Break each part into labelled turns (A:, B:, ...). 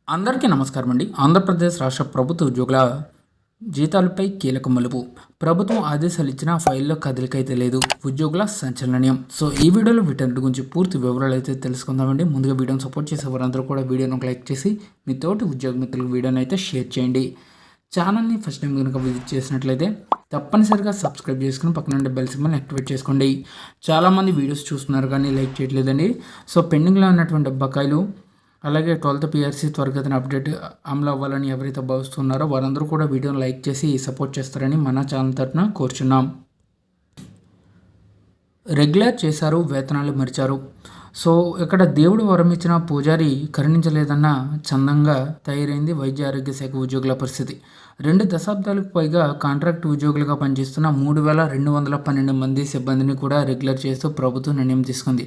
A: అందరికీ నమస్కారం అండి. ఆంధ్రప్రదేశ్ రాష్ట్ర ప్రభుత్వ ఉద్యోగుల జీతాలపై కీలక మలుపు. ప్రభుత్వం ఆదేశాలు ఇచ్చిన ఫైల్లో కదలికైతే లేదు. ఉద్యోగుల సంచలనం. సో ఈ వీడియోలో వీటన్నిటి గురించి పూర్తి వివరాలు అయితే తెలుసుకుందామండి. ముందుగా వీడియోని సపోర్ట్ చేసే వారందరూ కూడా వీడియోను లైక్ చేసి మీ తోటి ఉద్యోగ మిత్రులకు వీడియోని అయితే షేర్ చేయండి. ఛానల్ని ఫస్ట్ టైం కనుక విజిట్ చేసినట్లయితే తప్పనిసరిగా సబ్స్క్రైబ్ చేసుకుని పక్కన ఉండే బెల్ సింబల్ని యాక్టివేట్ చేసుకోండి. చాలామంది వీడియోస్ చూస్తున్నారు కానీ లైక్ చేయట్లేదండి. సో పెండింగ్లో ఉన్నటువంటి బకాయిలు అలాగే 12th PRC త్వరగతిన అప్డేట్ అమలు అవ్వాలని ఎవరైతే భావిస్తున్నారో వారందరూ కూడా వీడియోని లైక్ చేసి సపోర్ట్ చేస్తారని మన ఛానల్ తరఫున కోరుచున్నాం. రెగ్యులర్ చేశారు, వేతనాలు మరిచారు. సో ఇక్కడ దేవుడు వరం ఇచ్చిన పూజారి కరుణించలేదన్న చందంగా తయారైంది వైద్య ఆరోగ్య శాఖ ఉద్యోగుల పరిస్థితి. 2 దశాబ్దాలకు పైగా కాంట్రాక్ట్ ఉద్యోగులుగా పనిచేస్తున్న 3212 మంది సిబ్బందిని కూడా రెగ్యులర్ చేస్తూ ప్రభుత్వం నిర్ణయం తీసుకుంది.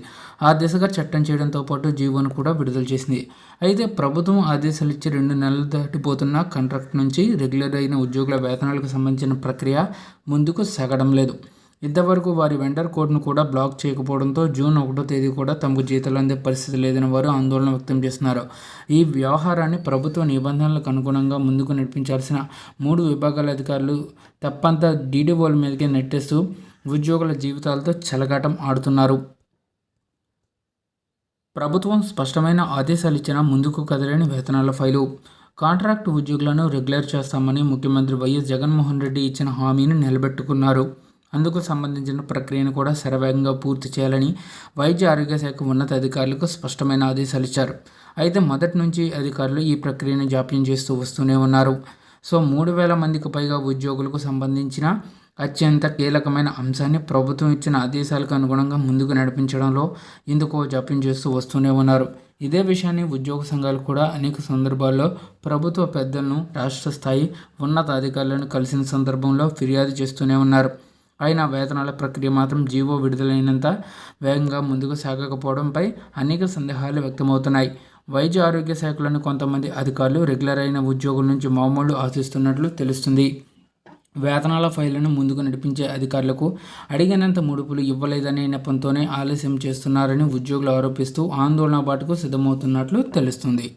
A: ఆ దిశగా చట్టం చేయడంతో పాటు జీవోను కూడా విడుదల చేసింది. అయితే ప్రభుత్వం ఆదేశాలు ఇచ్చి 2 నెలలు దాటిపోతున్న కాంట్రాక్ట్ నుంచి రెగ్యులర్ అయిన ఉద్యోగుల వేతనాలకు సంబంధించిన ప్రక్రియ ముందుకు సాగడం లేదు. ఇంతవరకు వారి వెండర్ కోడ్ను కూడా బ్లాక్ చేయకపోవడంతో జూన్ 1వ తేదీ కూడా తమకు జీతాలు అందే పరిస్థితి లేదని వారు ఆందోళన వ్యక్తం చేస్తున్నారు. ఈ వ్యవహారాన్ని ప్రభుత్వ నిబంధనలకు అనుగుణంగా ముందుకు నడిపించాల్సిన 3 విభాగాల అధికారులు తప్పంతా డీడీఓల మీదకే నెట్టేస్తూ ఉద్యోగుల జీవితాలతో చెలగాటం ఆడుతున్నారు. ప్రభుత్వం స్పష్టమైన ఆదేశాలు ఇచ్చినా ముందుకు కదలని వేతనాల ఫైలు. కాంట్రాక్ట్ ఉద్యోగులను రెగ్యులర్ చేస్తామని ముఖ్యమంత్రి వైఎస్ జగన్మోహన్ రెడ్డి ఇచ్చిన హామీని నిలబెట్టుకున్నారు. అందుకు సంబంధించిన ప్రక్రియను కూడా శరవేగంగా పూర్తి చేయాలని వైద్య ఆరోగ్య శాఖ ఉన్నత అధికారులకు స్పష్టమైన ఆదేశాలు ఇచ్చారు. అయితే మొదటి నుంచి అధికారులు ఈ ప్రక్రియను జాప్యం చేస్తూ వస్తూనే ఉన్నారు. సో 3000 మందికి పైగా ఉద్యోగులకు సంబంధించిన అత్యంత కీలకమైన అంశాన్ని ప్రభుత్వం ఇచ్చిన ఆదేశాలకు అనుగుణంగా ముందుకు నడిపించడంలో ఇందుకు జాప్యం చేస్తూ వస్తూనే ఉన్నారు. ఇదే విషయాన్ని ఉద్యోగ సంఘాలు కూడా అనేక సందర్భాల్లో ప్రభుత్వ పెద్దలను, రాష్ట్ర స్థాయి ఉన్నత అధికారులను కలిసిన సందర్భంలో ఫిర్యాదు చేస్తూనే ఉన్నారు. అయినా వేతనాల ప్రక్రియ మాత్రం జీవో విడుదలైనంత వేగంగా ముందుకు సాగకపోవడంపై అనేక సందేహాలు వ్యక్తమవుతున్నాయి. వైద్య ఆరోగ్య శాఖలోని కొంతమంది అధికారులు రెగ్యులర్ అయిన ఉద్యోగుల నుంచి మామూలు ఆశిస్తున్నట్లు తెలుస్తుంది. వేతనాల ఫైళ్లను ముందుకు నడిపించే అధికారులకు అడిగినంత ముడుపులు ఇవ్వలేదనే నెపంతోనే ఆలస్యం చేస్తున్నారని ఉద్యోగులు ఆరోపిస్తూ ఆందోళన బాటకు సిద్ధమవుతున్నట్లు తెలుస్తుంది.